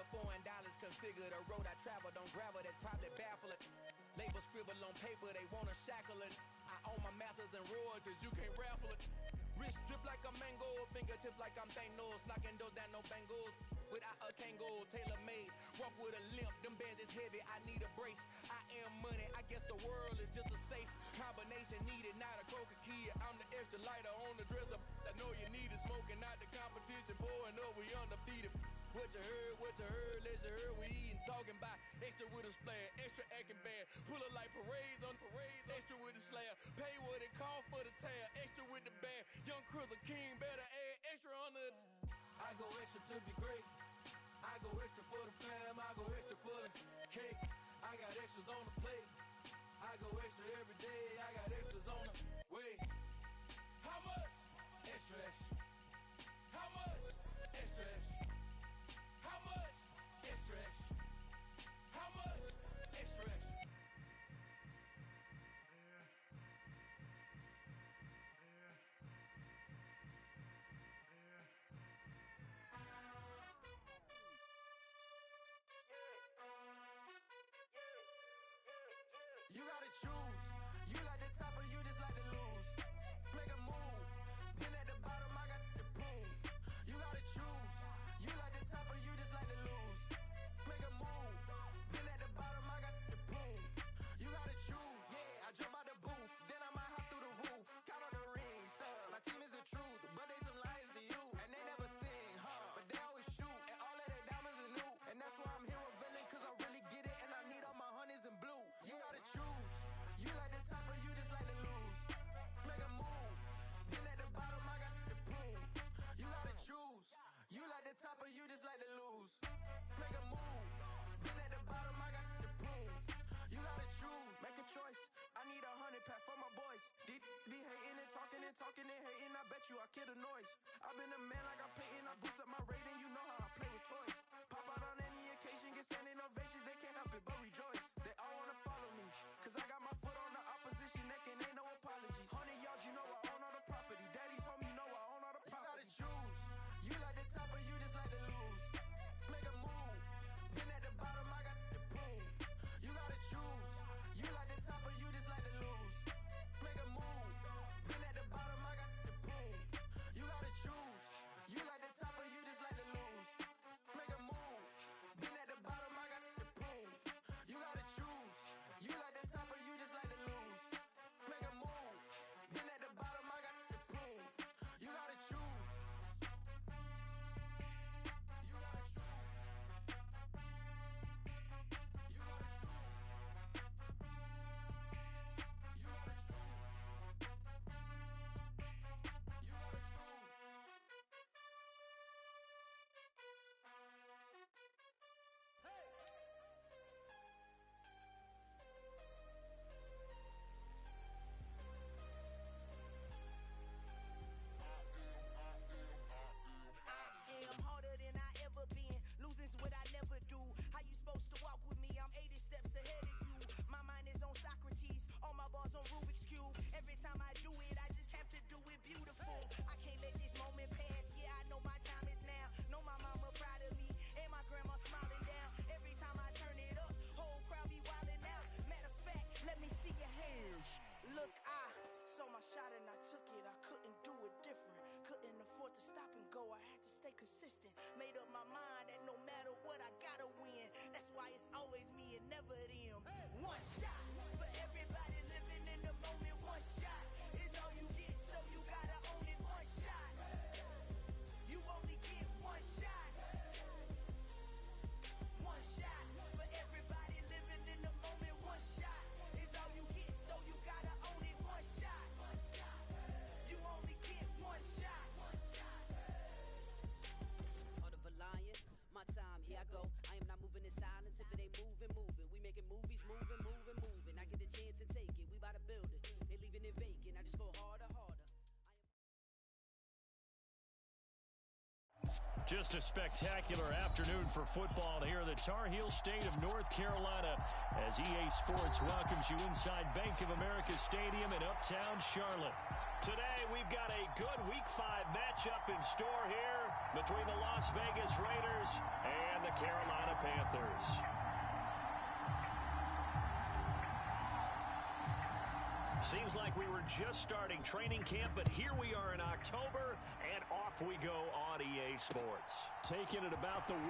of $4 configure the road I travel. Don't gravel, that probably baffle it. Label scribble on paper, they wanna shackle it. I own my masters and royalties, you can't raffle it. Wrist drip like a mango, fingertip like I'm Thanos. Knocking doors down, no bangles. Without a Kango, tailor-made. Walk with a limp, them bands is heavy, I need a brace. I am money, I guess the world is just a safe combination needed, not a coca key. I'm the extra lighter on the dresser. I know you need it, smoking out the competition, pouring up, we undefeated. What you heard, let's you heard, we eating, talking about extra with a splash, extra acting bad. Pull it like parades on parades, extra with the slab. Pay what it cost for the tab, extra with the band. Young Chris, a king, better add extra on the. I go extra to be great. I go extra for the fam, I go extra for the cake. I got extras on the plate. I go extra every day, I got extras on the way. How much? Extra, extra. How much? Extra, extra. How much? Extra, extra. How much? Extra, extra. You gotta choose. You like the top or you just like to lose. Make a move. Been at the bottom, I got the proof. You gotta choose. You like the top or you just like to lose. Make a move. Been at the bottom, I got the proof. You gotta choose. Yeah, I jump out the booth. Then I might hop through the roof. Count on the rings, stuff. My team is the truth, but they some liars to you. And they never sing, but they always shoot. And all of their diamonds are new. And that's why I'm here with villain, cause I really get it. And I need all my honeys in blue. You gotta choose. You like the top or you just like to lose. Make a move. Been at the bottom, I got the proof. You gotta choose. You like the top or you just like to lose. Make a move. Been at the bottom, I got the proof. You gotta choose. Make a choice. I need 100 pack for my boys. Deep be hating and talking and talking and hating. I bet you I kill the noise. I've been a man like I'm Peyton. I boost up my rating. You know how I play with toys. Pop out on any occasion, get standing ovations. They can't help it but rejoice. They all wanna follow me, cause I got my foot on the opposition neck and ain't no apologies. 100 yards, you know I own all the property. Daddy's home, you know I own all the property. You gotta choose. You like the top or you just like to lose. Make a move. Been at the bottom, I got the proof. You gotta choose. You like the top or you just like to lose. Make a move. Been at the bottom, I got the proof. You gotta choose. You like the top or you just like to lose. Make a move. Been at the bottom, I got the proof. You gotta choose. You like the top or you just like to lose. Make a move. Been at the bottom, I got the proof. You gotta choose. You gotta choose. You gotta choose. You gotta choose. You gotta choose. I'm harder than I ever been. Losing's what I never do. How you supposed to walk with me? I'm 80 steps ahead of you. My mind is on Socrates, all my bars on Rubik's Cube. Every time I do it, I just have to do it beautiful. I can't let this moment pass. Yeah, I know my time is now. Know my mama proud of me, and my grandma smiling down. Every time I turn it up, whole crowd be wildin' out. Matter of fact, let me see your hands. Look, I saw my shot and I took it. I couldn't do it different. Couldn't afford to stop and go. I had to stay consistent. Made up my mind that no matter what, I gotta win. That's why it's always me and never them. One shot for everybody living in the moment. One shot is all you get, so you gotta own it. One shot. You only get one shot. One shot for everybody living in the moment. One shot is all you get, so you gotta own it. One shot. You only get one shot. Heart of a lion, my time, here I go. I am not moving in silence. If it ain't Just a spectacular afternoon for football here in the Tar Heel state of North Carolina as EA Sports welcomes you inside Bank of America Stadium in Uptown Charlotte. Today, we've got a good Week 5 matchup in store here between the Las Vegas Raiders and the Carolina Panthers. Seems like we were just starting training camp, but here we are in October, and off we go on EA Sports. Taking it about the 1.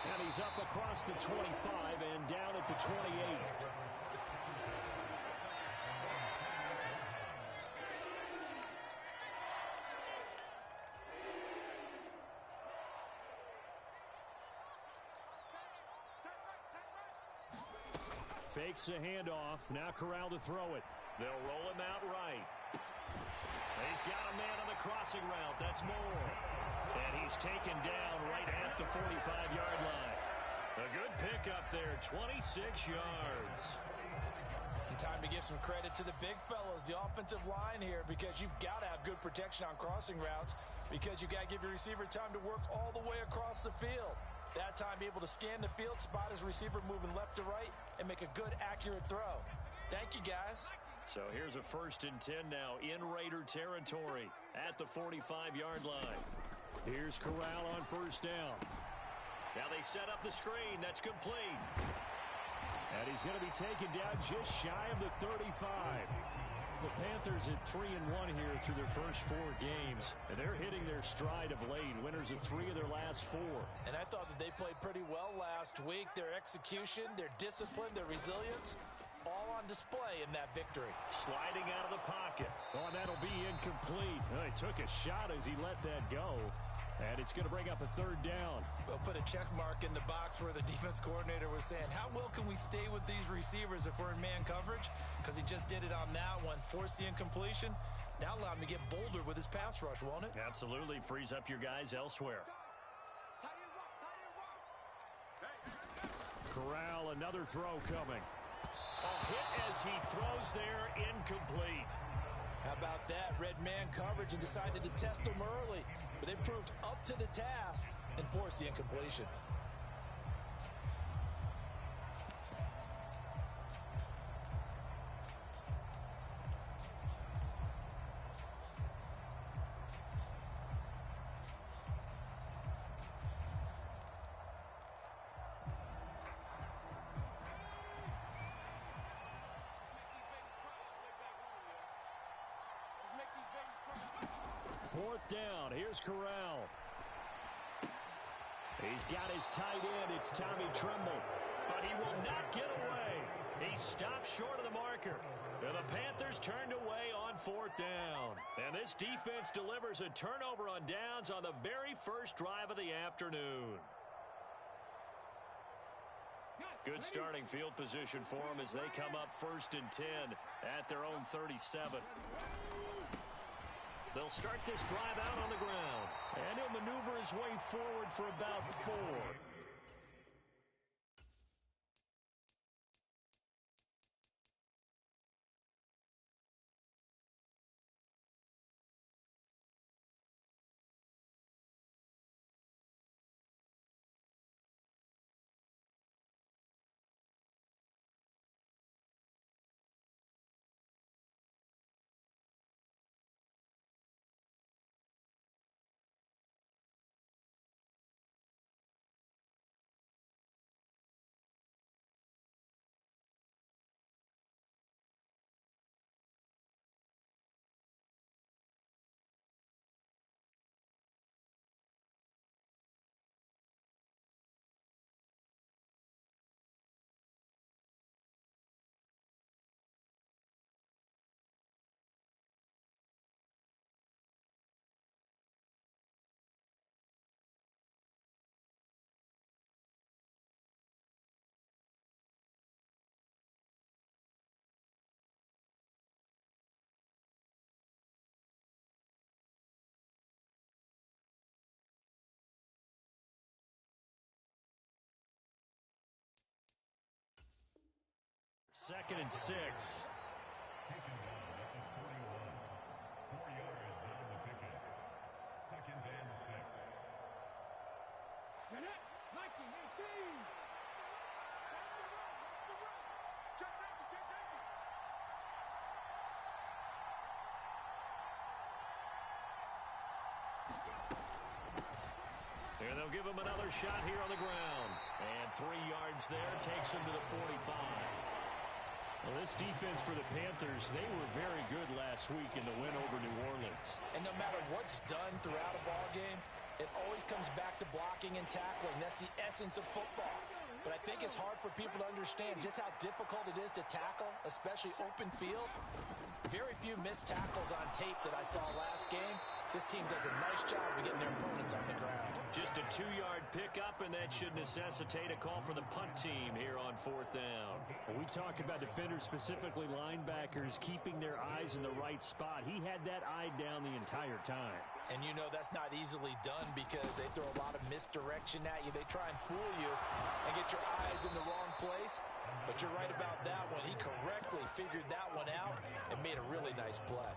And he's up across the 25 and down at the 28. Fakes a handoff. Now Corral to throw it. They'll roll him out right. He's got a man on the crossing route. That's Moore. And he's taken down right at the 45-yard line. A good pickup there, 26 yards. And time to give some credit to the big fellas, the offensive line here, because you've got to have good protection on crossing routes, because you've got to give your receiver time to work all the way across the field. That time, be able to scan the field, spot his receiver moving left to right, and make a good, accurate throw. Thank you, guys. So here's a 1st and 10 now in Raider territory at the 45-yard line. Here's Corral on 1st down. Now they set up the screen. That's complete. And he's going to be taken down just shy of the 35. The Panthers at 3-1 here through their first 4 games. And they're hitting their stride of late. Winners of 3 of their last 4. And I thought that they played pretty well last week. Their execution, their discipline, their resilience, all on display in that victory. Sliding out of the pocket. Oh, and that'll be incomplete. He took a shot as he let that go. And it's going to bring up a 3rd down. We'll put a check mark in the box where the defense coordinator was saying, how well can we stay with these receivers if we're in man coverage? Because he just did it on that one. Force the incompletion. Now allow him to get bolder with his pass rush, won't it? Absolutely. Frees up your guys elsewhere. Corral, another throw coming. A hit as he throws there, incomplete. How about that? Red man coverage and decided to test him early. But they proved up to the task and forced the incompletion. Fourth down. Here's Corral. He's got his tight end. It's Tommy Tremble. But he will not get away. He stopped short of the marker. And the Panthers turned away on 4th down. And this defense delivers a turnover on downs on the very first drive of the afternoon. Good starting field position for them as they come up 1st and 10 at their own 37. They'll start this drive out on the ground. And he'll maneuver his way forward for about 4. Second and 6. And they'll give him another shot here on the ground. And 3 yards there takes him to the 45. Well, this defense for the Panthers, they were very good last week in the win over New Orleans. And no matter what's done throughout a ball game, it always comes back to blocking and tackling. That's the essence of football. But I think it's hard for people to understand just how difficult it is to tackle, especially open field. Very few missed tackles on tape that I saw last game. This team does a nice job of getting their opponents on the ground. Just a 2-yard pickup, and that should necessitate a call for the punt team here on 4th down. When we talk about defenders, specifically linebackers, keeping their eyes in the right spot, he had that eye down the entire time. And you know that's not easily done because they throw a lot of misdirection at you. They try and fool you and get your eyes in the wrong place. But you're right about that one. He correctly figured that one out and made a really nice play.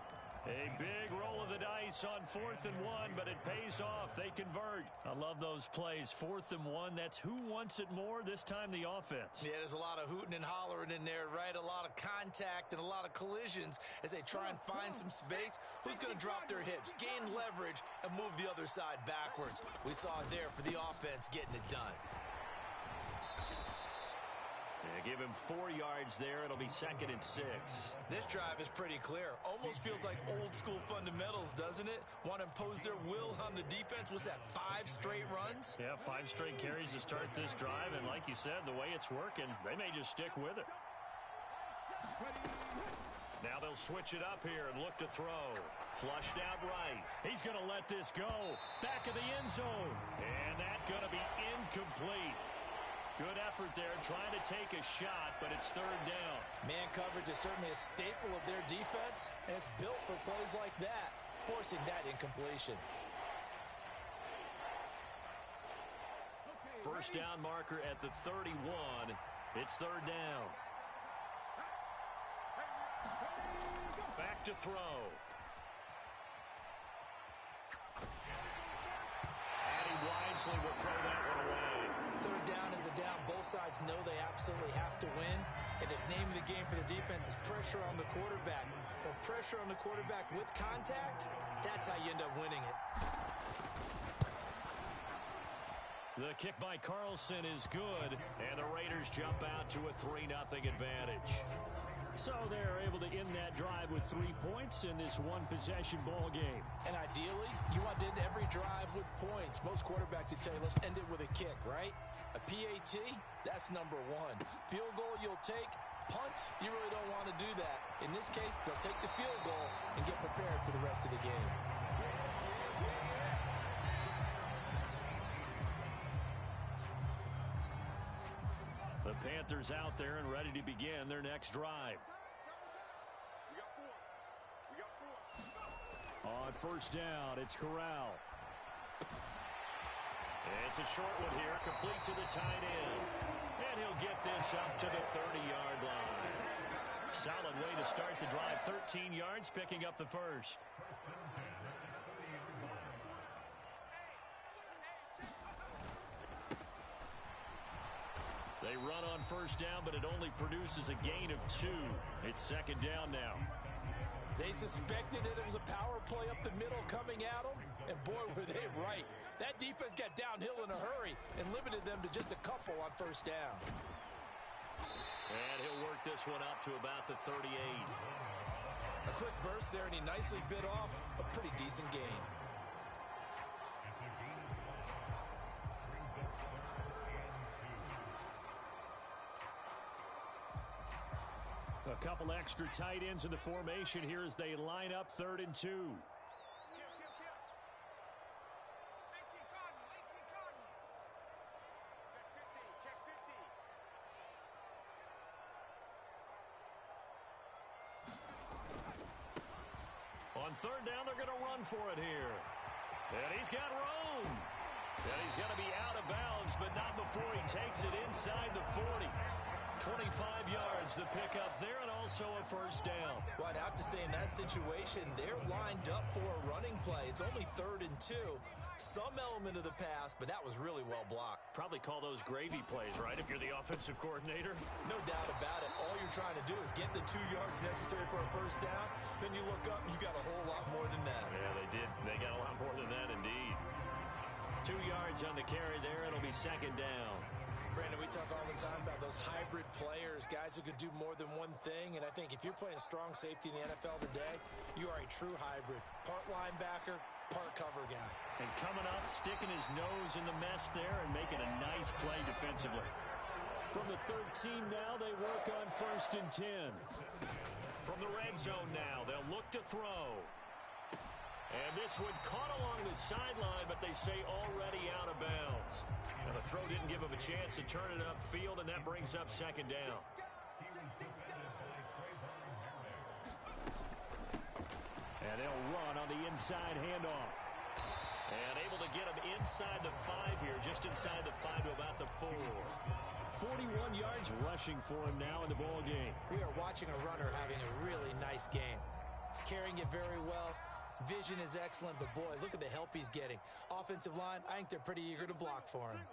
A big roll of the dice on 4th and 1, but it pays off. They convert. I love those plays. 4th and 1, that's who wants it more, this time the offense. Yeah, there's a lot of hooting and hollering in there, right? A lot of contact and a lot of collisions as they try and find some space. Who's going to drop their hips, gain leverage, and move the other side backwards? We saw it there for the offense getting it done. Give him 4 yards there. It'll be 2nd and 6. This drive is pretty clear. Almost feels like old school fundamentals, doesn't it? Want to impose their will on the defense. Was that 5 straight runs? Yeah, 5 straight carries to start this drive. And like you said, the way it's working, they may just stick with it. Now they'll switch it up here and look to throw. Flushed out right. He's going to let this go. Back of the end zone. And that's going to be incomplete. Good effort there, trying to take a shot, but it's 3rd down. Man coverage is certainly a staple of their defense, and it's built for plays like that, forcing that incompletion. First down marker at the 31. It's 3rd down. Back to throw. And he wisely will throw that one away. 3rd down is a down. Both sides know they absolutely have to win. And the name of the game for the defense is pressure on the quarterback. Or pressure on the quarterback with contact, that's how you end up winning it. The kick by Carlson is good. And the Raiders jump out to a 3-0 advantage. So they're able to end that drive with 3 points in this one-possession ball game. And ideally, you want to end every drive with points. Most quarterbacks would tell you, let's end it with a kick, right? A PAT, that's number 1. Field goal you'll take. Punts, you really don't want to do that. In this case, they'll take the field goal and get prepared for the rest of the game. The Panthers out there and ready to begin their next drive. On 1st down, it's Corral. It's a short one here, complete to the tight end. And he'll get this up to the 30-yard line. Solid way to start the drive. 13 yards, picking up the first. They run on 1st down, but it only produces a gain of 2. It's 2nd down now. They suspected it was a power play up the middle coming at them, and boy, were they right. That defense got downhill in a hurry and limited them to just a couple on 1st down. And he'll work this one up to about the 38. A quick burst there, and he nicely bit off a pretty decent gain. A couple extra tight ends in the formation here as they line up 3rd and 2. On 3rd down, they're going to run for it here. And he's got room. And he's going to be out of bounds, but not before he takes it inside the 40. 25 yards, the pickup there, and also a 1st down. Well, I'd have to say in that situation, they're lined up for a running play. It's only 3rd and 2. Some element of the pass, but that was really well blocked. Probably call those gravy plays, right, if you're the offensive coordinator? No doubt about it. All you're trying to do is get the 2 yards necessary for a 1st down. Then you look up, you got a whole lot more than that. Yeah, they did. They got a lot more than that, indeed. 2 yards on the carry there. It'll be second down. Brandon, we talk all the time about those hybrid players, guys who can do more than one thing. And I think if you're playing strong safety in the NFL today, you are a true hybrid. Part linebacker, part cover guy. And coming up, sticking his nose in the mess there and making a nice play defensively. From the 13 now, they work on 1st and 10. From the red zone now, they'll look to throw. And this one caught along the sideline, but they say already out of bounds. Now the throw didn't give him a chance to turn it upfield, and that brings up second down. And they'll run on the inside handoff. And able to get him inside the 5 here, just inside the 5 to about the 4. 41 yards rushing for him now in the ball game. We are watching a runner having a really nice game. Carrying it very well. Vision is excellent, but boy, look at the help he's getting. Offensive line, I think they're pretty eager to block for him.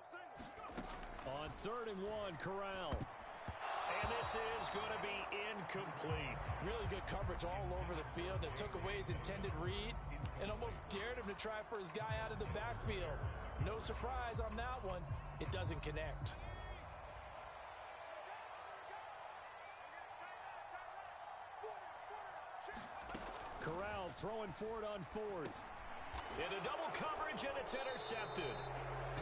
On 3rd and 1, Corral. And this is going to be incomplete. Really good coverage all over the field. It took away his intended read and almost dared him to try for his guy out of the backfield. No surprise on that one. It doesn't connect. Corral throwing for it on 4th. Into double coverage, and it's intercepted.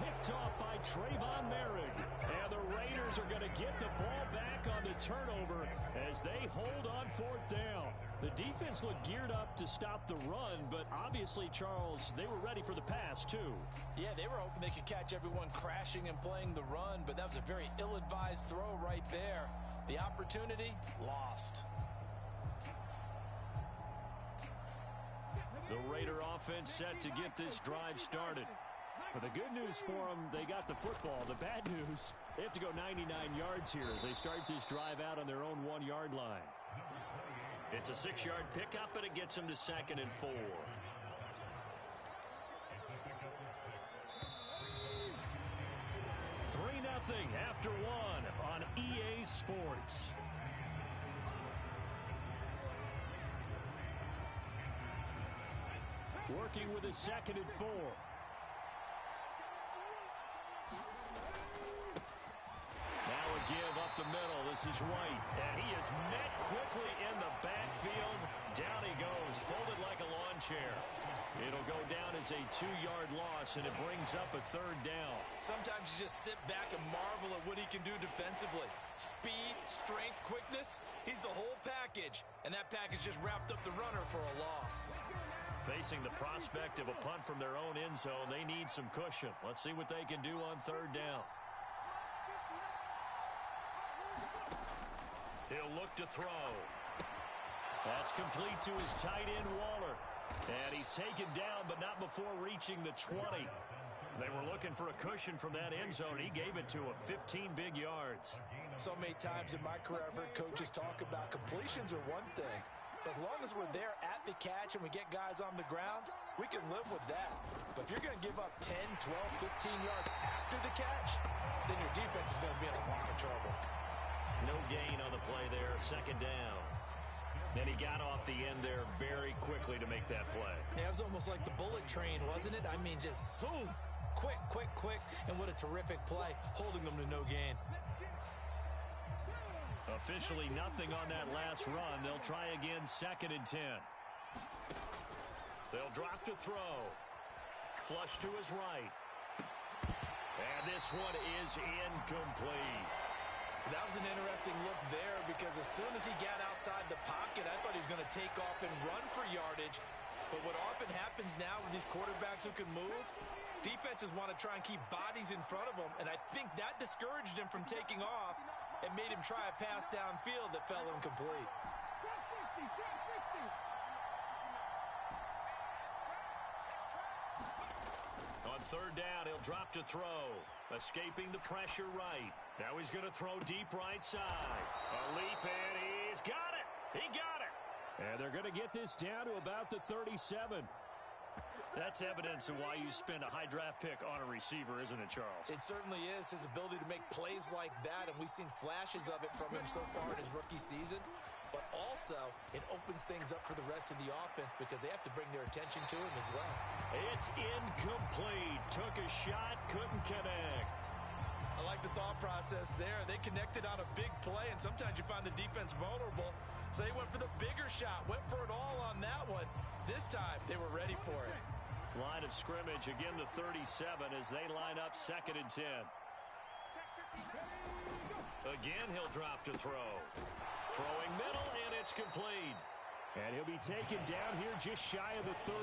Picked off by Trayvon Merrick. And the Raiders are going to get the ball back on the turnover as they hold on 4th down. The defense looked geared up to stop the run, but obviously, Charles, they were ready for the pass, too. Yeah, they were hoping they could catch everyone crashing and playing the run, but that was a very ill-advised throw right there. The opportunity, lost. The Raider offense set to get this drive started. But the good news for them, they got the football. The bad news, they have to go 99 yards here as they start this drive out on their own 1-yard line. It's a 6-yard pickup, and it gets them to 2nd and 4. Three 0 after 1 on EA Sports. Working with a 2nd and 4. Now a give up the middle. This is White. And he is met quickly in the backfield. Down he goes, folded like a lawn chair. It'll go down as a 2-yard loss, and it brings up a 3rd down. Sometimes you just sit back and marvel at what he can do defensively. Speed, strength, quickness. He's the whole package. And that package just wrapped up the runner for a loss. Facing the prospect of a punt from their own end zone, they need some cushion. Let's see what they can do on 3rd down. He'll look to throw. That's complete to his tight end, Waller. And he's taken down, but not before reaching the 20. They were looking for a cushion from that end zone. He gave it to him. 15 big yards. So many times in my career, I've heard coaches talk about completions are one thing. But as long as we're there at the catch and we get guys on the ground, we can live with that. But if you're going to give up 10, 12, 15 yards after the catch, then your defense is going to be in a lot of trouble. No gain on the play there. 2nd down. And he got off the end there very quickly to make that play. Yeah, it was almost like the bullet train, wasn't it? I mean, just zoom. Quick, quick, quick. And what a terrific play, holding them to no gain. Officially nothing on that last run. They'll try again, 2nd and 10. They'll drop to throw. Flush to his right. And this one is incomplete. That was an interesting look there because as soon as he got outside the pocket, I thought he was going to take off and run for yardage. But what often happens now with these quarterbacks who can move, defenses want to try and keep bodies in front of them, and I think that discouraged him from taking off and made him try a pass downfield that fell incomplete. On 3rd down, he'll drop to throw. Escaping the pressure right. Now he's going to throw deep right side. A leap, and he's got it. He got it. And they're going to get this down to about the 37. That's evidence of why you spend a high draft pick on a receiver, isn't it, Charles? It certainly is. His ability to make plays like that, and we've seen flashes of it from him so far in his rookie season. but also it opens things up for the rest of the offense because they have to bring their attention to him as well. It's incomplete. Took a shot, couldn't connect. I like the thought process there. They connected on a big play, and sometimes you find the defense vulnerable. So they went for the bigger shot, went for it all on that one. This time, they were ready for it. Line of scrimmage, again the 37 as they line up 2nd and 10. Again, he'll drop to throw. Throwing middle, and it's complete. And he'll be taken down here just shy of the 30.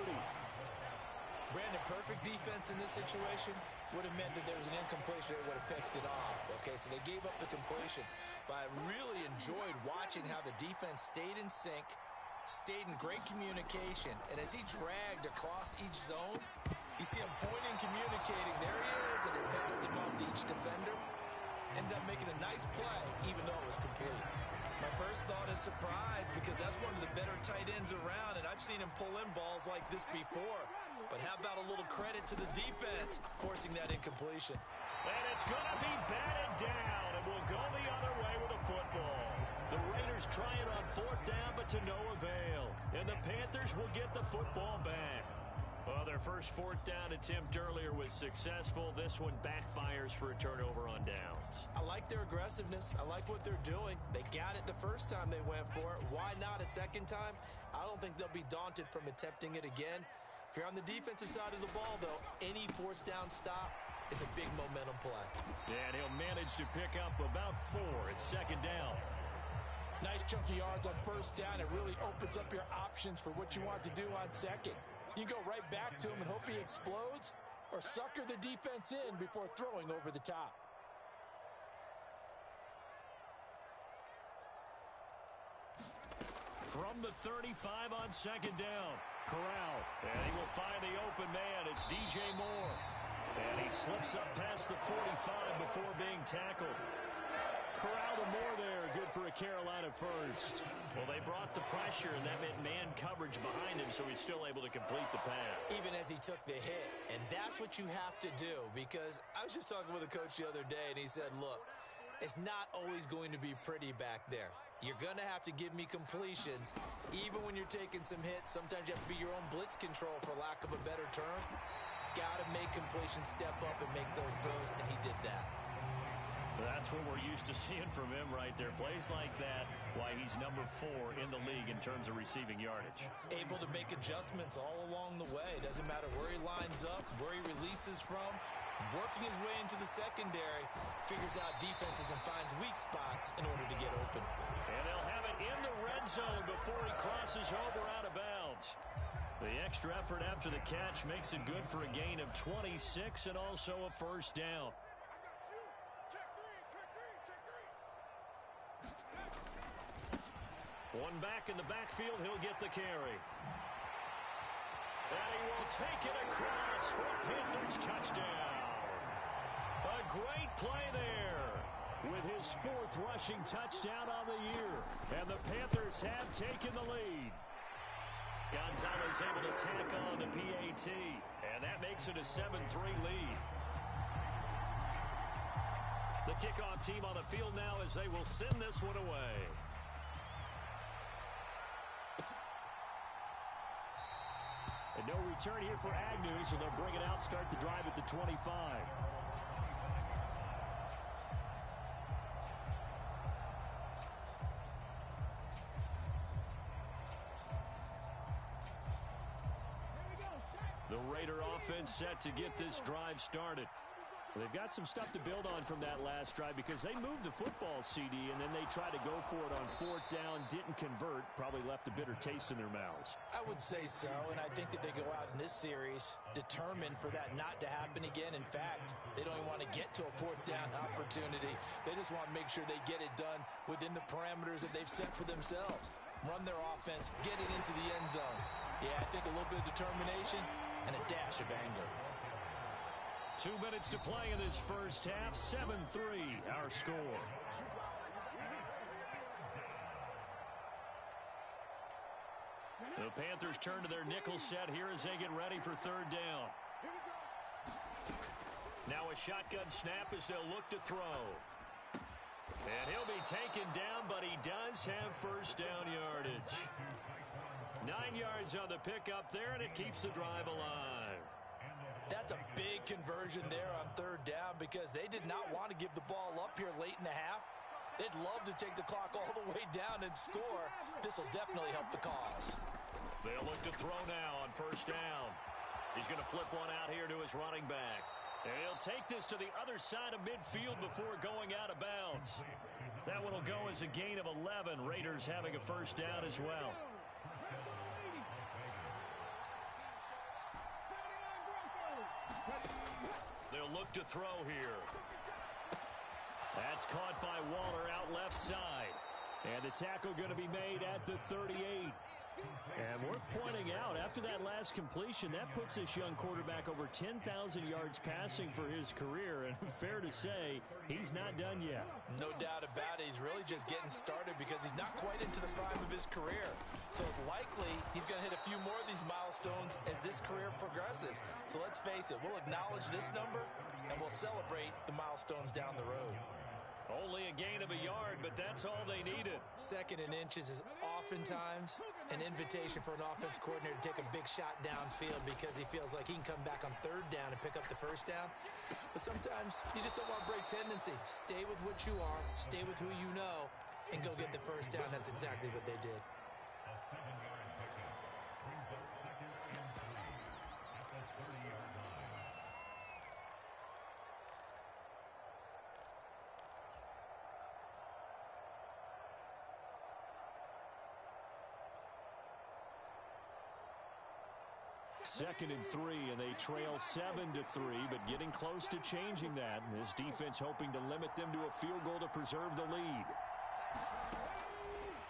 Brandon, perfect defense in this situation would have meant that there was an incompletion that would have picked it off. Okay, so they gave up the completion. But I really enjoyed watching how the defense stayed in sync, stayed in great communication, and as he dragged across each zone, you see him pointing, communicating. There he is, and it passed him off to each defender. Ended up making a nice play, even though it was complete. My first thought is surprise because that's one of the better tight ends around, and I've seen him pull in balls like this before. But how about a little credit to the defense forcing that incompletion? And it's going to be batted down, and we'll go the other way with a football. The Raiders try it on 4th down, but to no avail. And the Panthers will get the football back. Well, their first 4th down attempt earlier was successful. This one backfires for a turnover on downs. I like their aggressiveness. I like what they're doing. They got it the first time they went for it. Why not a second time? I don't think they'll be daunted from attempting it again. If you're on the defensive side of the ball, though, any 4th down stop is a big momentum play. Yeah, and he'll manage to pick up about 4 at 2nd down. Nice chunky yards on 1st down. It really opens up your options for what you want to do on 2nd. You can go right back to him and hope he explodes, or sucker the defense in before throwing over the top. From the 35 on 2nd down, Corral, and he will find the open man. It's DJ Moore, and he slips up past the 45 before being tackled. Corral to Moore there, good for a Carolina first. Well, they brought the pressure, and that meant man coverage behind him, so he's still able to complete the pass. Even as he took the hit, and that's what you have to do, because I was just talking with a coach the other day, and he said, look, it's not always going to be pretty back there. You're going to have to give me completions. Even when you're taking some hits, sometimes you have to be your own blitz control, for lack of a better term. Got to make completions, step up, and make those throws, and he did that. That's what we're used to seeing from him right there. Plays like that, why he's number 4 in the league in terms of receiving yardage. Able to make adjustments all along the way. Doesn't matter where he lines up, where he releases from. Working his way into the secondary, figures out defenses and finds weak spots in order to get open. And they'll have it in the red zone before he crosses over out of bounds. The extra effort after the catch makes it good for a gain of 26 and also a 1st down. One back in the backfield, he'll get the carry. And he will take it across for a Panthers touchdown. A great play there with his 4th rushing touchdown on the year. And the Panthers have taken the lead. Gonzalez able to tack on the PAT. And that makes it a 7-3 lead. The kickoff team on the field now as they will send this one away. And no return here for Agnew, so they'll bring it out, start the drive at the 25. The Raider offense set to get this drive started. They've got some stuff to build on from that last drive because they moved the football, CD, and then they tried to go for it on 4th down, didn't convert, probably left a bitter taste in their mouths. I would say so, and I think that they go out in this series determined for that not to happen again. In fact, they don't even want to get to a 4th down opportunity. They just want to make sure they get it done within the parameters that they've set for themselves. Run their offense, get it into the end zone. Yeah, I think a little bit of determination and a dash of anger. 2 minutes to play in this first half. 7-3 our score. The Panthers turn to their nickel set here as they get ready for 3rd down. Now a shotgun snap as they'll look to throw. And he'll be taken down, but he does have first down yardage. 9 yards on the pickup there, and it keeps the drive alive. That's a big conversion there on third down because they did not want to give the ball up here late in the half. They'd love to take the clock all the way down and score. This will definitely help the cause. They'll look to throw now on first down. He's going to flip one out here to his running back. And he'll take this to the other side of midfield before going out of bounds. That one will go as a gain of 11. Raiders having a first down as well. They'll look to throw here. That's caught by Waller out left side. And the tackle going to be made at the 38. And worth pointing out, after that last completion, that puts this young quarterback over 10,000 yards passing for his career. And fair to say, he's not done yet. No doubt about it. He's really just getting started because he's not quite into the prime of his career. So it's likely he's going to hit a few more of these milestones as this career progresses. So let's face it, we'll acknowledge this number and we'll celebrate the milestones down the road. Only a gain of a yard, but that's all they needed. Second and inches is oftentimes an invitation for an offense coordinator to take a big shot downfield because he feels like he can come back on third down and pick up the first down. But sometimes you just don't want to break tendency. Stay with what you are, stay with who you know, and go get the first down. That's exactly what they did. Second and 3, and they trail 7-3, but getting close to changing that. And this defense hoping to limit them to a field goal to preserve the lead.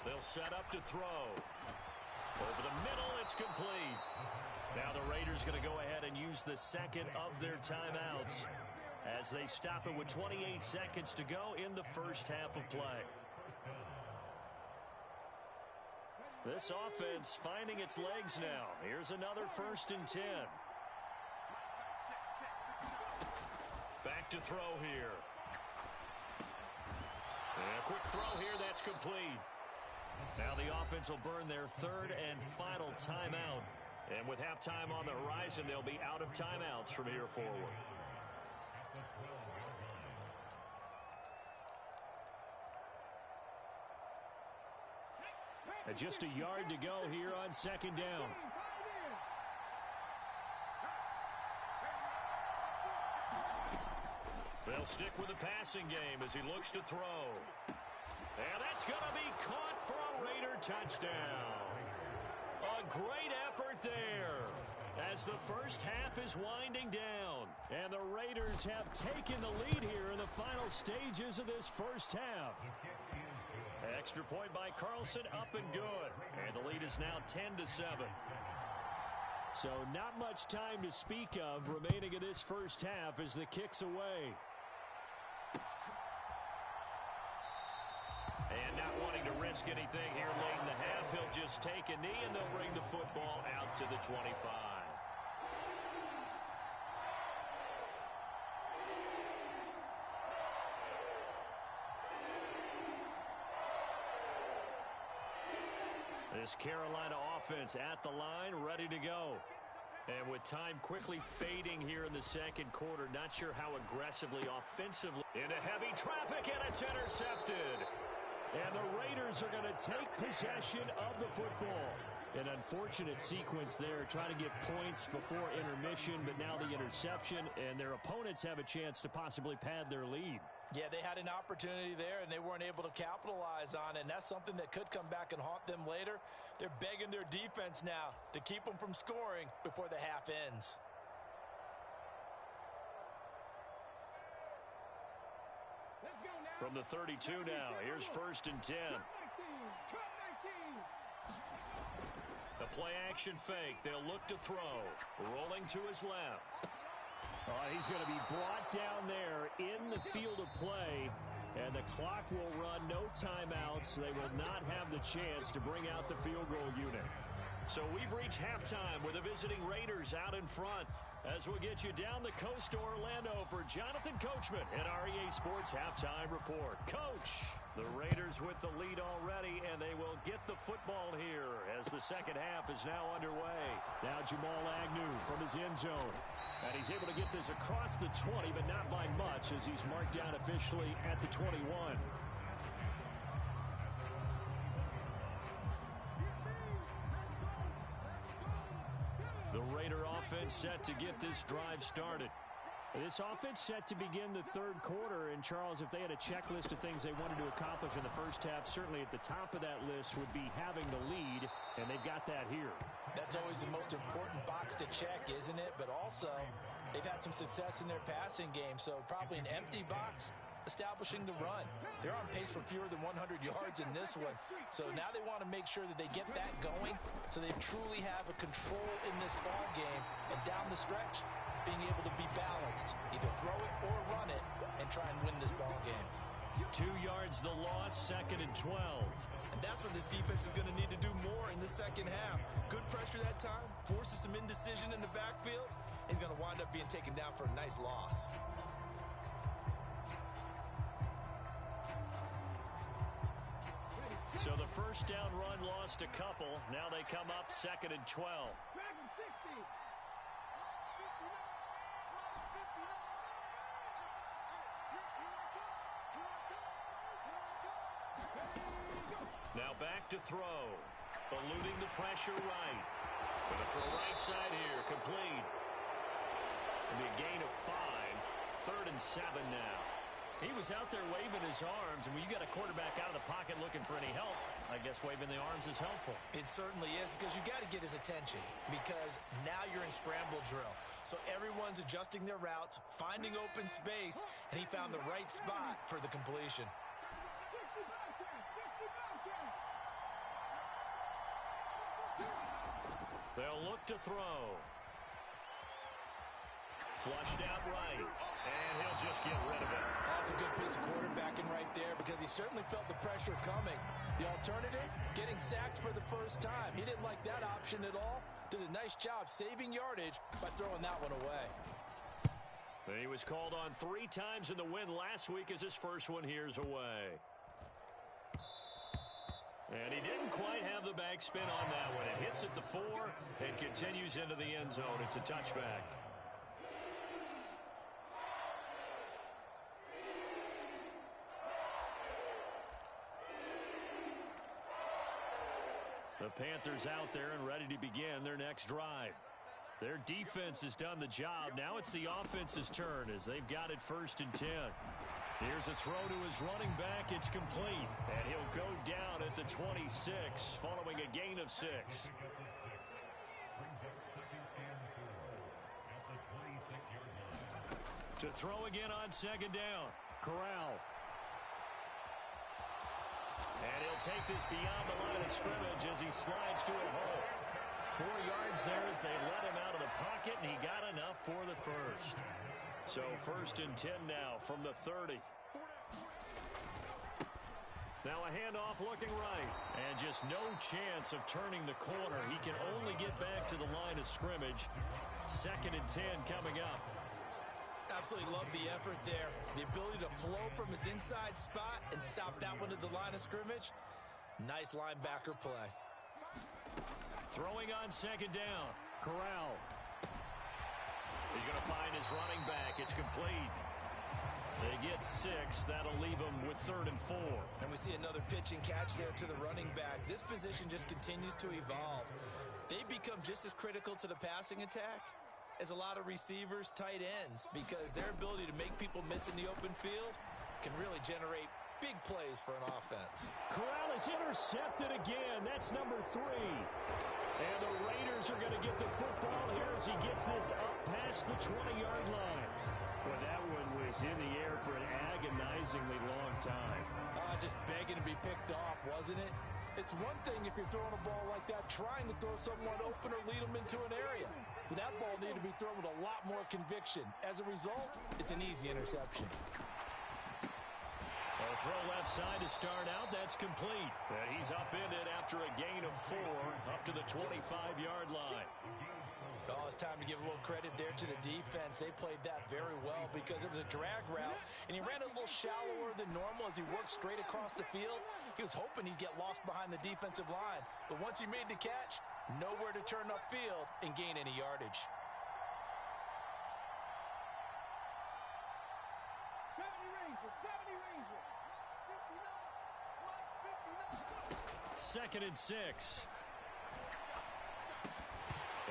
They'll set up to throw. Over the middle, it's complete. Now the Raiders going to go ahead and use the second of their timeouts as they stop it with 28 seconds to go in the first half of play. This offense finding its legs now. Here's another 1st and 10. Back to throw here. And a quick throw here, that's complete. Now the offense will burn their third and final timeout. And with halftime on the horizon, they'll be out of timeouts from here forward. And just a yard to go here on second down. They'll stick with the passing game as he looks to throw. And that's going to be caught for a Raider touchdown. A great effort there as the first half is winding down. And the Raiders have taken the lead here in the final stages of this first half. Extra point by Carlson, up and good. And the lead is now 10-7. So not much time to speak of remaining in this first half as the kick's away. And not wanting to risk anything here late in the half, he'll just take a knee and they'll bring the football out to the 25. This Carolina offense at the line, ready to go. And with time quickly fading here in the second quarter, not sure how aggressively, offensively. Into heavy traffic, and it's intercepted. And the Raiders are going to take possession of the football. An unfortunate sequence there, trying to get points before intermission, but now the interception, and their opponents have a chance to possibly pad their lead. Yeah, they had an opportunity there, and they weren't able to capitalize on it, and that's something that could come back and haunt them later. They're begging their defense now to keep them from scoring before the half ends. From the 32 now, here's 1st and 10. The play action fake. They'll look to throw. Rolling to his left. He's going to be brought down there in the field of play, and the clock will run, no timeouts. They will not have the chance to bring out the field goal unit. So we've reached halftime with the visiting Raiders out in front. As we'll get you down the coast to Orlando for Jonathan Coachman at our EA Sports Halftime Report. Coach, the Raiders with the lead already, and they will get the football here as the second half is now underway. Now Jamal Agnew from his end zone. And he's able to get this across the 20, but not by much as he's marked down officially at the 21. The Raider offense set to get this drive started. This offense set to begin the third quarter. And, Charles, if they had a checklist of things they wanted to accomplish in the first half, certainly at the top of that list would be having the lead, and they've got that here. That's always the most important box to check, isn't it? But also, they've had some success in their passing game, so probably an empty box establishing the run. They're on pace for fewer than 100 yards in this one. So now they want to make sure that they get that going so they truly have a control in this ball game. And down the stretch, being able to be balanced. Either throw it or run it and try and win this ball game. 2 yards the loss, 2nd and 12. And that's what this defense is going to need to do more in the second half. Good pressure that time, forces some indecision in the backfield. He's going to wind up being taken down for a nice loss. So the first down run lost a couple. Now they come up 2nd and 12. Now back to throw. Eluding the pressure right. Gonna throw right side here. Complete. It'll be a gain of 5. 3rd and 7 now. He was out there waving his arms, and when you got a quarterback out of the pocket looking for any help, I guess waving the arms is helpful. It certainly is, because you got to get his attention, because now you're in scramble drill. So everyone's adjusting their routes, finding open space, and he found the right spot for the completion. They'll look to throw. Flushed out right, and he'll just get rid of it. That's a good piece of quarterbacking right there, because he certainly felt the pressure coming. The alternative, getting sacked for the first time. He didn't like that option at all. Did a nice job saving yardage by throwing that one away. He was called on 3 times in the win last week as his first one here's away. And he didn't quite have the backspin on that one. It hits at the 4 and continues into the end zone. It's a touchback. The Panthers out there and ready to begin their next drive. Their defense has done the job. Now it's the offense's turn as they've got it 1st and 10. Here's a throw to his running back. It's complete. And he'll go down at the 26 following a gain of 6. To throw again on 2nd down. Corral. And he'll take this beyond the line of scrimmage as he slides to a hole. 4 yards there as they let him out of the pocket, and he got enough for the first. So 1st and 10 now from the 30. Now a handoff looking right. And just no chance of turning the corner. He can only get back to the line of scrimmage. 2nd and 10 coming up. Absolutely love the effort there. The ability to flow from his inside spot and stop that one at the line of scrimmage. Nice linebacker play. Throwing on 2nd down. Corral. He's going to find his running back. It's complete. They get 6. That'll leave them with 3rd and 4. And we see another pitch and catch there to the running back. This position just continues to evolve. They become just as critical to the passing attack as a lot of receivers, tight ends, because their ability to make people miss in the open field can really generate big plays for an offense. Corral is intercepted again. That's number 3. And the Raiders are going to get the football here as he gets this up past the 20-yard line. Well, that one was in the air for an agonizingly long time. Just begging to be picked off, wasn't it? It's one thing if you're throwing a ball like that, trying to throw someone open or lead them into an area. But that ball needed to be thrown with a lot more conviction. As a result, it's an easy interception. A throw left side to start out. That's complete. And he's upended after a gain of 4 up to the 25-yard line. Oh, it's time to give a little credit there to the defense. They played that very well because it was a drag route, and he ran a little shallower than normal as he worked straight across the field. He was hoping he'd get lost behind the defensive line, but once he made the catch, nowhere to turn upfield and gain any yardage. Second and 6.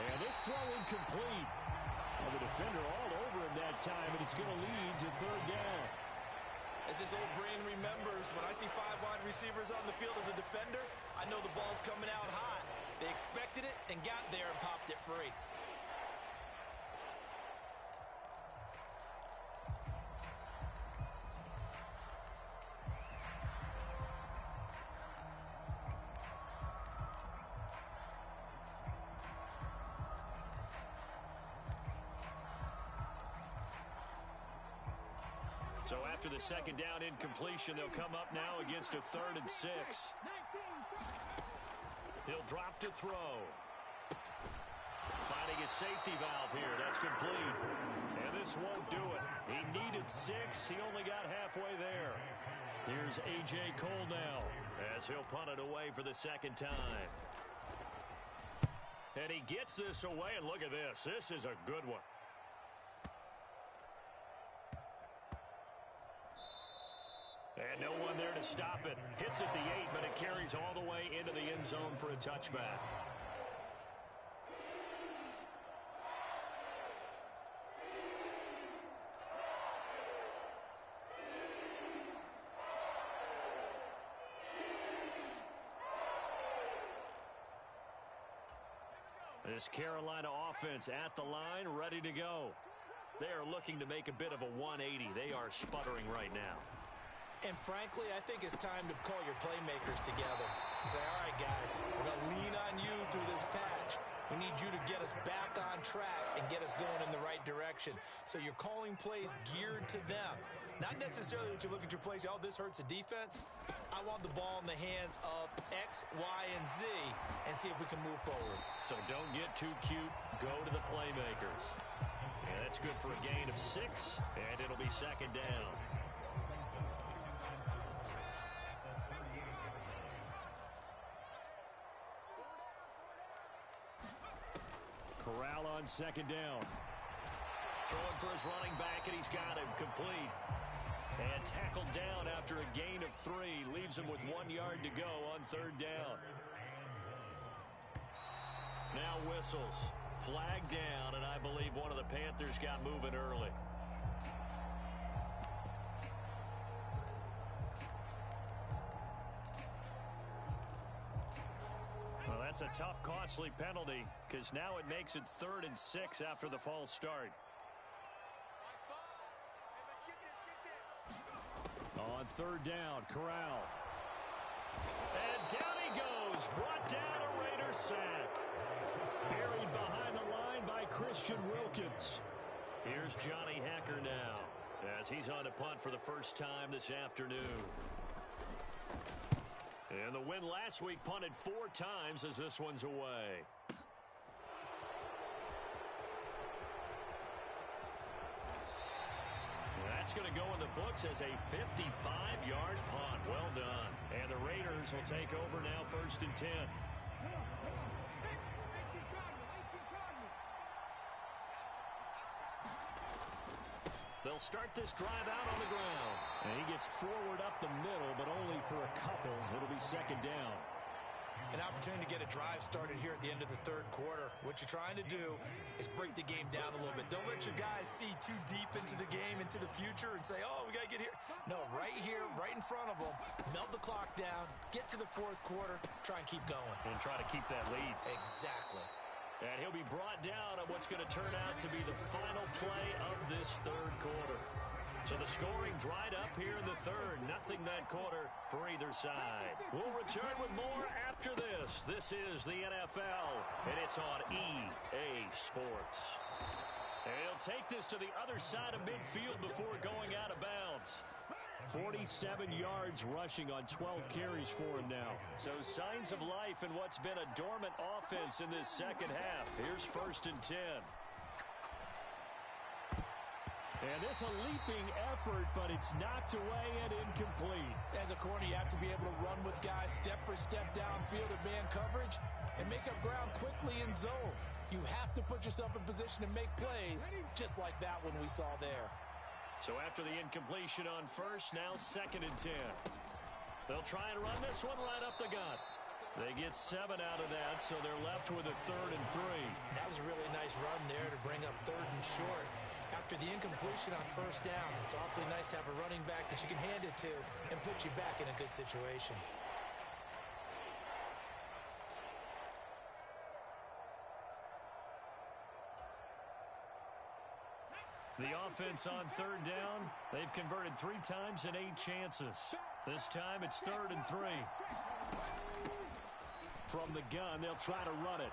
And this throw incomplete. Well, the defender all over him that time, and it's going to lead to third down. As this old brain remembers, when I see 5 wide receivers on the field as a defender, I know the ball's coming out high. They expected it and got there and popped it free. So after the second down incompletion, they'll come up now against a 3rd and 6. He'll drop to throw. Finding his safety valve here. That's complete. And this won't do it. He needed 6. He only got halfway there. Here's A.J. Cole now as he'll punt it away for the second time. And he gets this away, and look at this. This is a good one. And no one there to stop it. Hits at the 8, but it carries all the way into the end zone for a touchback. This Carolina offense at the line, ready to go. They are looking to make a bit of a 180. They are sputtering right now. And frankly, I think it's time to call your playmakers together and say, all right, guys, we're going to lean on you through this patch. We need you to get us back on track and get us going in the right direction. So you're calling plays geared to them. Not necessarily that you look at your plays, oh, this hurts the defense. I want the ball in the hands of X, Y, and Z and see if we can move forward. So don't get too cute. Go to the playmakers. And that's good for a gain of 6, and it'll be second down. Corral on second down. Throwing for his running back, and he's got him complete. And tackled down after a gain of 3. Leaves him with 1 yard to go on third down. Now whistles. Flag down, and I believe one of the Panthers got moving early. Well, that's a tough, costly penalty, because now it makes it 3rd and 6 after the false start. On third down, Corral. And down he goes. Brought down, a Raider sack. Buried behind the line by Christian Wilkins. Here's Johnny Hacker now as he's on to punt for the first time this afternoon. And the win last week punted 4 times as this one's away. That's going to go in the books as a 55-yard punt. Well done. And the Raiders will take over now, 1st and 10. They'll start this drive out on the ground. And he gets forward up the middle, but only for a couple. It'll be second down. An opportunity to get a drive started here at the end of the third quarter. What you're trying to do is break the game down a little bit. Don't let your guys see too deep into the game, into the future, and say, oh, we got to get here. No, right here, right in front of them, melt the clock down, get to the 4th quarter, try and keep going. And try to keep that lead. Exactly. And he'll be brought down on what's going to turn out to be the final play of this third quarter. So the scoring dried up here in the third. Nothing that quarter for either side. We'll return with more after this. This is the NFL, and it's on EA Sports. And he'll take this to the other side of midfield before going out of bounds. 47 yards rushing on 12 carries for him now. So signs of life in what's been a dormant offense in this second half. Here's 1st and 10. And this a leaping effort, but it's knocked away and incomplete. As a corner, you have to be able to run with guys step for step downfield in man coverage and make up ground quickly in zone. You have to put yourself in position to make plays, just like that one we saw there. So after the incompletion on 1st, now 2nd and 10. They'll try and run this one right up the gut. They get 7 out of that, so they're left with a 3rd and 3. That was a really nice run there to bring up 3rd and short. After the incompletion on 1st down, it's awfully nice to have a running back that you can hand it to and put you back in a good situation. The offense on 3rd down, they've converted 3 times in 8 chances. This time it's 3rd and 3. From the gun, they'll try to run it.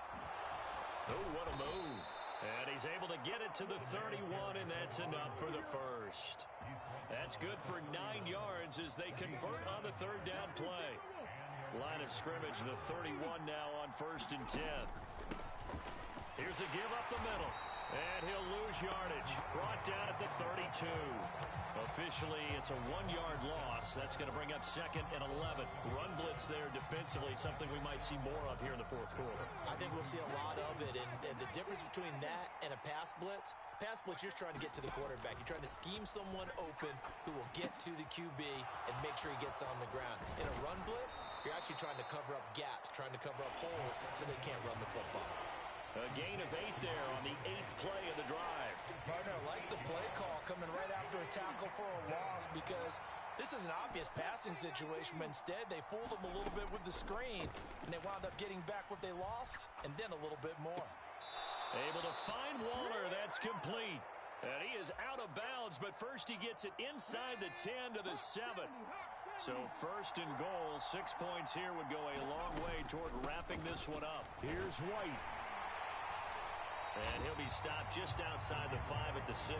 Oh, what a move. And he's able to get it to the 31, and that's enough for the first. That's good for 9 yards as they convert on the 3rd down play. Line of scrimmage, the 31 now on 1st and 10. Here's a give up the middle. And he'll lose yardage. Brought down at the 32. Officially, it's a 1-yard loss. That's going to bring up 2nd and 11. Run blitz there defensively, something we might see more of here in the 4th quarter. I think we'll see a lot of it. And the difference between that and a pass blitz, you're trying to get to the quarterback. You're trying to scheme someone open who will get to the QB and make sure he gets on the ground. In a run blitz, you're actually trying to cover up gaps, trying to cover up holes so they can't run the football. A gain of 8 there on the 8th play of the drive. Partner, I like the play call coming right after a tackle for a loss because this is an obvious passing situation, but instead they fooled them a little bit with the screen, and they wound up getting back what they lost and then a little bit more. Able to find Waller. That's complete. And he is out of bounds, but first he gets it inside the 10 to the 7. So 1st and goal, 6 points here would go a long way toward wrapping this one up. Here's White. And he'll be stopped just outside the 5 at the 6.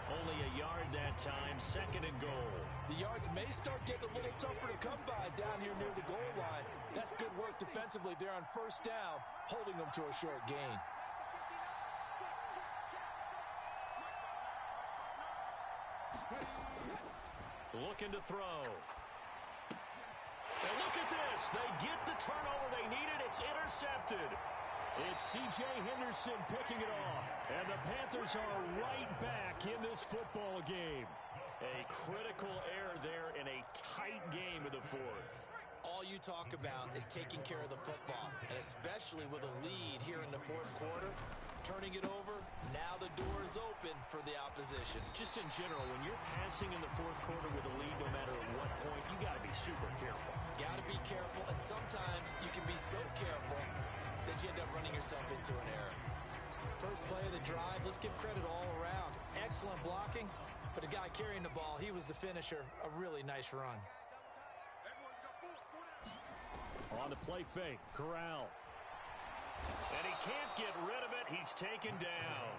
Only a yard that time, 2nd and goal. The yards may start getting a little tougher to come by down here near the goal line. That's good work defensively there on 1st down, holding them to a short gain. Looking to throw. And look at this. They get the turnover they needed. It's intercepted. It's C.J. Henderson picking it off. And the Panthers are right back in this football game. A critical error there in a tight game in the 4th. All you talk about is taking care of the football, and especially with a lead here in the 4th quarter, turning it over, now the door is open for the opposition. Just in general, when you're passing in the 4th quarter with a lead, no matter at what point, you got to be super careful. Got to be careful, and sometimes you can be so careful that you end up running yourself into an error. First play of the drive, let's give credit all around. Excellent blocking, but the guy carrying the ball, he was the finisher. A really nice run. On the play fake, Corral. And he can't get rid of it. He's taken down.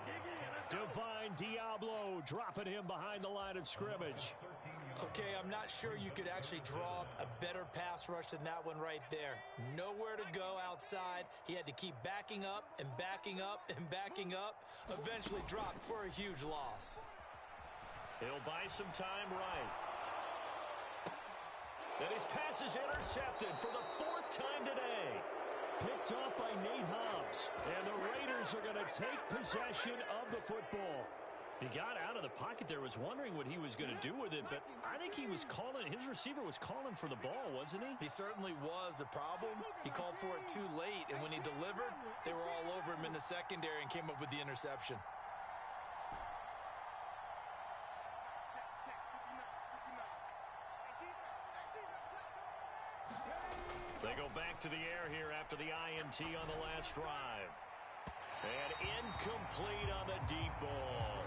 Divine Diablo dropping him behind the line of scrimmage. Okay, I'm not sure you could actually draw a better pass rush than that one right there. Nowhere to go outside. He had to keep backing up and backing up and backing up. Eventually dropped for a huge loss. He'll buy some time right. And his pass is intercepted for the 4th time today. Picked off by Nate Hobbs. And the Raiders are going to take possession of the football. He got out of the pocket there, was wondering what he was going to do with it, but I think he was calling, his receiver was calling for the ball, wasn't he? He certainly was. The problem, he called for it too late, and when he delivered, they were all over him in the secondary and came up with the interception. They go back to the air here after the INT on the last drive. And incomplete on the deep ball.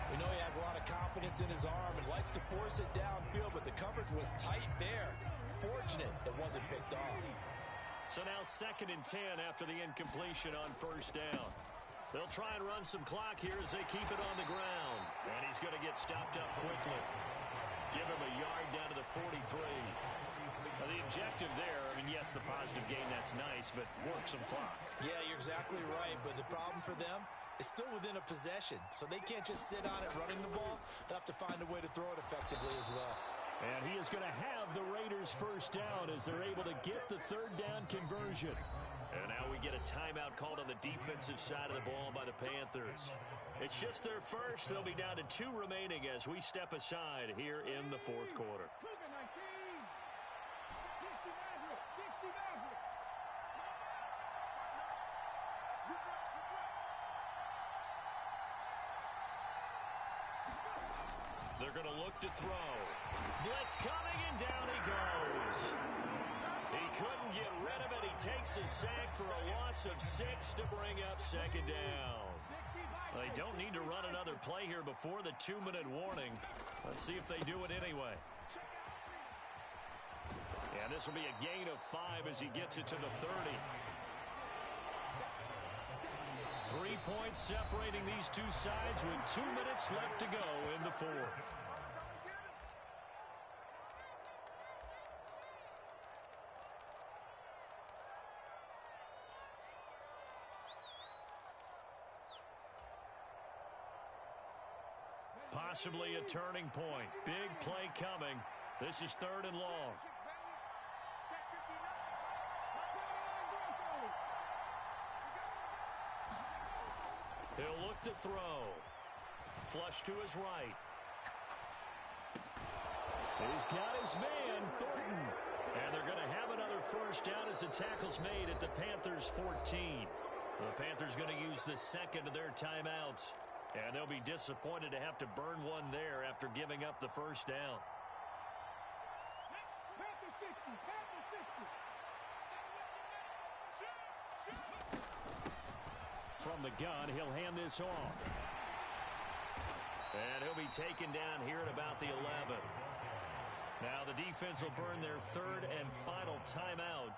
We know he has a lot of confidence in his arm and likes to force it downfield, but the coverage was tight there. Fortunate it wasn't picked off. So now 2nd and 10 after the incompletion on 1st down. They'll try and run some clock here as they keep it on the ground. And he's going to get stopped up quickly. Give him a yard down to the 43. Now, the objective there, I mean, yes, the positive gain, that's nice, but work some clock. Yeah, you're exactly right, but the problem for them is still within a possession, so they can't just sit on it running the ball. They'll have to find a way to throw it effectively as well. And he is going to have the Raiders first down as they're able to get the third down conversion. And now we get a timeout called on the defensive side of the ball by the Panthers. It's just their first. They'll be down to 2 remaining as we step aside here in the fourth quarter. They're going to look to throw. Blitz coming, and down he goes. He couldn't get rid of it. He takes a sack for a loss of 6 to bring up second down. Well, they don't need to run another play here before the 2-minute warning. Let's see if they do it anyway. And this will be a gain of 5 as he gets it to the 30. 3 points separating these two sides with 2 minutes left to go in the fourth. Possibly a turning point. Big play coming. This is 3rd and long. He'll look to throw. Flush to his right. He's got his man, Thornton. And they're going to have another first down as the tackle's made at the Panthers' 14. The Panthers going to use the second of their timeouts. And they'll be disappointed to have to burn one there after giving up the first down. From the gun, he'll hand this off. And he'll be taken down here at about the 11. Now the defense will burn their 3rd and final timeout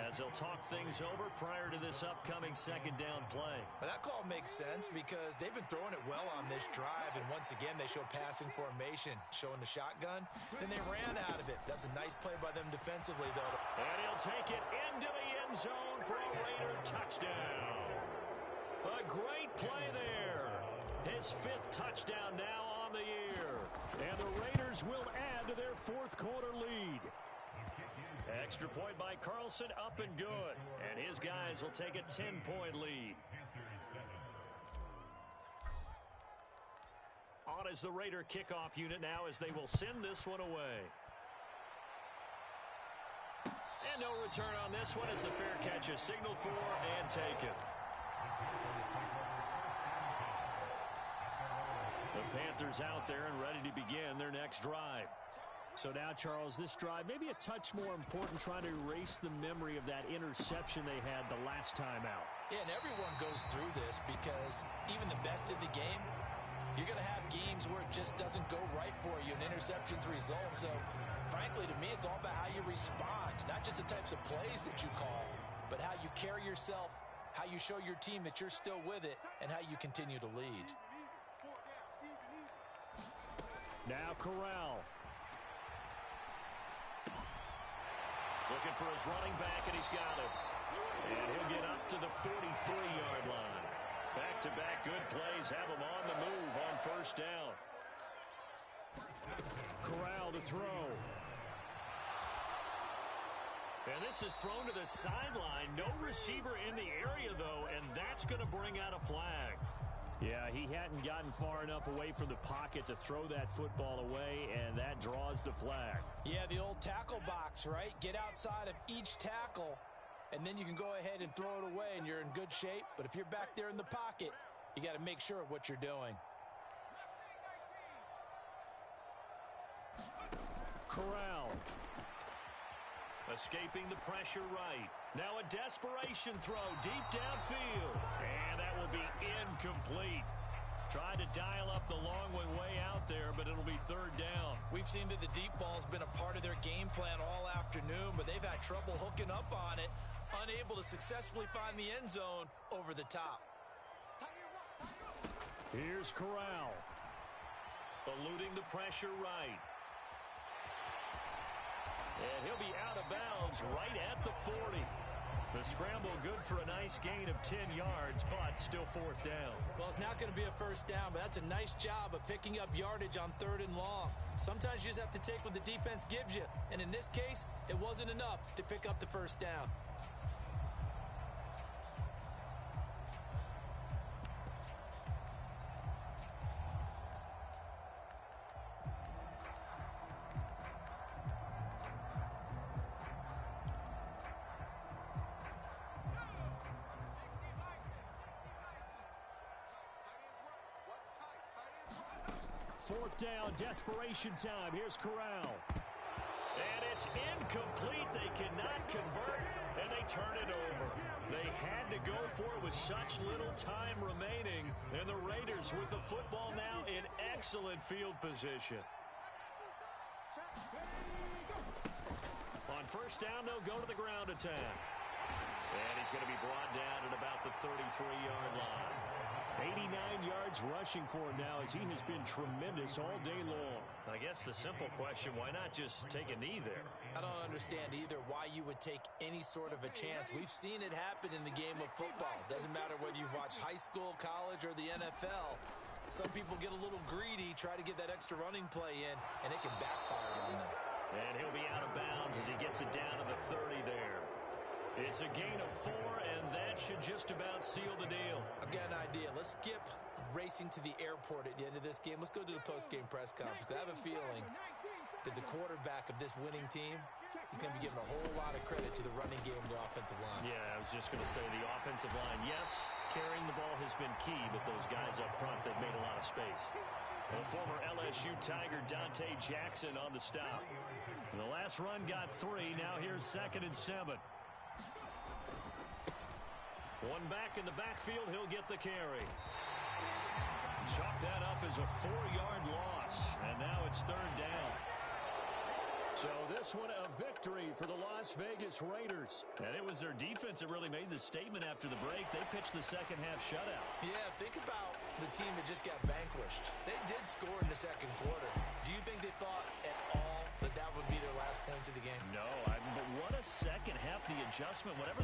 as they'll talk things over prior to this upcoming second down play. Well, that call makes sense because they've been throwing it well on this drive, and once again they show passing formation, showing the shotgun. Then they ran out of it. That's a nice play by them defensively, though. And he'll take it into the end zone for a Raider touchdown. A great play there. His 5th touchdown now on the year. And the Raiders will add to their fourth quarter lead. Extra point by Carlson, up and good. And his guys will take a 10-point lead. On is the Raider kickoff unit now as they will send this one away. And no return on this one as the fair catch is signaled for and taken. The Panthers out there and ready to begin their next drive. So now, Charles, this drive maybe a touch more important, trying to erase the memory of that interception they had the last time out. Yeah, and everyone goes through this because even the best in the game, you're going to have games where it just doesn't go right for you and interceptions result. So, frankly, to me, it's all about how you respond, not just the types of plays that you call, but how you carry yourself, how you show your team that you're still with it, and how you continue to lead. Now Corral. Looking for his running back, and he's got him. And he'll get up to the 43-yard line. Back-to-back good plays have him on the move on first down. Corral to throw. And this is thrown to the sideline. No receiver in the area, though, and that's going to bring out a flag. Yeah, he hadn't gotten far enough away from the pocket to throw that football away, and that draws the flag. Yeah, the old tackle box, right? Get outside of each tackle, and then you can go ahead and throw it away, and you're in good shape. But if you're back there in the pocket, you got to make sure of what you're doing. Corral. Escaping the pressure right. Now a desperation throw deep downfield. And that will be incomplete. Tried to dial up the long way out there, but it'll be 3rd down. We've seen that the deep ball's been a part of their game plan all afternoon, but they've had trouble hooking up on it, unable to successfully find the end zone over the top. Here's Corral. Eluding the pressure right. And he'll be out of bounds right at the 40. The scramble good for a nice gain of 10 yards, but still fourth down. Well, it's not going to be a first down, but that's a nice job of picking up yardage on 3rd and long. Sometimes you just have to take what the defense gives you. And in this case, it wasn't enough to pick up the first down. Fourth down, desperation time. Here's Corral. And it's incomplete. They cannot convert, and they turn it over. They had to go for it with such little time remaining, and the Raiders with the football now in excellent field position. On first down, they'll go to the ground attack. And he's going to be brought down at about the 33-yard line. 89 yards rushing for him now as he has been tremendous all day long. I guess the simple question, why not just take a knee there? I don't understand either why you would take any sort of a chance. We've seen it happen in the game of football. Doesn't matter whether you've watched high school, college, or the NFL. Some people get a little greedy, try to get that extra running play in, and it can backfire on them. And he'll be out of bounds as he gets it down to the 30 there. It's a gain of 4, and that should just about seal the deal. I've got an idea. Let's skip racing to the airport at the end of this game. Let's go to the post-game press conference. I have a feeling that the quarterback of this winning team is going to be giving a whole lot of credit to the running game and the offensive line. Yeah, I was just going to say the offensive line, yes, carrying the ball has been key, but those guys up front, they've made a lot of space. The former LSU Tiger Dante Jackson on the stop. The last run got 3. Now here's 2nd and 7. One back in the backfield, he'll get the carry. Chalk that up as a 4-yard loss, and now it's 3rd down. So this one a victory for the Las Vegas Raiders. And it was their defense that really made the statement after the break. They pitched the second half shutout. Yeah, think about the team that just got vanquished. They did score in the second quarter. Do you think they thought at all that that would be their last points of the game? No, but what a second half, the adjustment, whatever they